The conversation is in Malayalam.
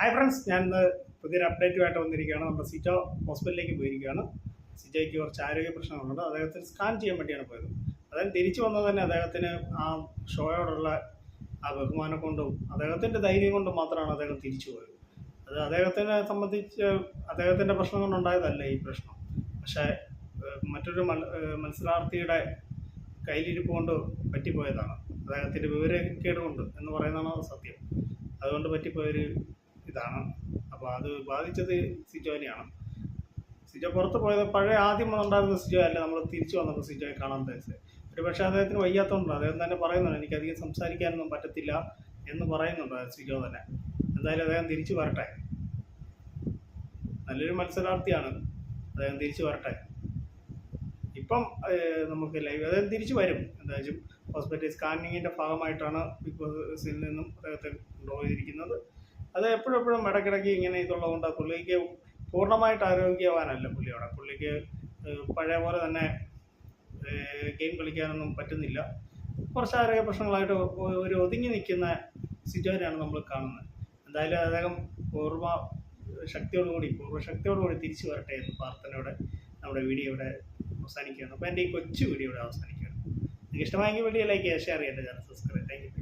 ഹായ് ഫ്രണ്ട്സ്, ഞാൻ ഇന്ന് പുതിയൊരു അപ്ഡേറ്റുമായിട്ട് വന്നിരിക്കുകയാണ്. നമ്മുടെ സിജോ ഹോസ്പിറ്റലിലേക്ക് പോയിരിക്കുകയാണ്. സിജോയ്ക്ക് കുറച്ച് ആരോഗ്യ പ്രശ്നങ്ങളുണ്ട്. അദ്ദേഹത്തിന് സ്കാൻ ചെയ്യാൻ വേണ്ടിയാണ് പോയത്. അദ്ദേഹം തിരിച്ചു വന്നത് തന്നെ അദ്ദേഹത്തിന് ആ ഷോയോടുള്ള ആ ബഹുമാനം കൊണ്ടും അദ്ദേഹത്തിൻ്റെ ധൈര്യം കൊണ്ടും മാത്രമാണ് അദ്ദേഹം തിരിച്ചു പോയത്. അത് അദ്ദേഹത്തിനെ സംബന്ധിച്ച് അദ്ദേഹത്തിൻ്റെ പ്രശ്നം കൊണ്ടുണ്ടായതല്ല ഈ പ്രശ്നം. പക്ഷേ മറ്റൊരു മത്സരാർത്ഥിയുടെ കയ്യിലിരിപ്പ് കൊണ്ട് പറ്റിപ്പോയതാണ്. അദ്ദേഹത്തിൻ്റെ വിവരക്കേട് കൊണ്ട് എന്ന് പറയുന്നതാണ് സത്യം. അതുകൊണ്ട് പറ്റിപ്പോയൊരു ഇതാണ്. അപ്പോൾ അത് ബാധിച്ചത് സിജോനെയാണ്. സിജോ പുറത്ത് പോയത് പഴയ ആദ്യം ഉണ്ടായിരുന്ന സിജോ അല്ല. നമ്മൾ തിരിച്ചു വന്നപ്പോൾ സിജോയെ കാണാൻ തേച്ച് ഒരു പക്ഷേ അദ്ദേഹത്തിന് വയ്യാത്തതുകൊണ്ട് അദ്ദേഹം തന്നെ പറയുന്നുണ്ട്, എനിക്കധികം സംസാരിക്കാനൊന്നും പറ്റത്തില്ല എന്ന് പറയുന്നുണ്ട് സിജോ തന്നെ. എന്തായാലും അദ്ദേഹം തിരിച്ചു വരട്ടെ. നല്ലൊരു മത്സരാർത്ഥിയാണ്, അദ്ദേഹം തിരിച്ചു വരട്ടെ. ഇപ്പം നമുക്ക് ലൈവ് അദ്ദേഹം തിരിച്ചു വരും. എന്തായാലും ഹോസ്പിറ്റൽ സ്കാനിങ്ങിൻ്റെ ഭാഗമായിട്ടാണ് ബിഗ് ബോസിൽ നിന്നും അദ്ദേഹത്തെ കൊണ്ടുപോയിരിക്കുന്നത്. അത് എപ്പോഴും ഇടയ്ക്കിടയ്ക്ക് ഇങ്ങനെ ഇതുള്ളതുകൊണ്ട് പുള്ളിക്ക് പൂർണ്ണമായിട്ട് ആരോഗ്യവാനല്ല പുള്ളിയോടെ. പുള്ളിക്ക് പഴയ പോലെ തന്നെ ഗെയിം കളിക്കാനൊന്നും പറ്റുന്നില്ല. കുറച്ച് ആരോഗ്യ പ്രശ്നങ്ങളായിട്ട് ഒരു ഒതുങ്ങി നിൽക്കുന്ന സിജോനെയാണ് നമ്മൾ കാണുന്നത്. എന്തായാലും അദ്ദേഹം പൂർവ്വശക്തിയോടുകൂടി തിരിച്ചു വരട്ടെ എന്ന് പ്രാർത്ഥനയോടെ നമ്മുടെ വീഡിയോ ഇവിടെ അവസാനിക്കുകയാണ്. അപ്പോൾ എൻ്റെ ഈ കൊച്ചു വീഡിയോ ഇവിടെ അവസാനിക്കുകയാണ്. നിങ്ങൾക്ക് ഇഷ്ടമായെങ്കിൽ വീഡിയോ ലൈക്ക് ചെയ്യുക, ഷെയർ ചെയ്യുക, ചാനൽ സബ്സ്ക്രൈബ്. Thank you.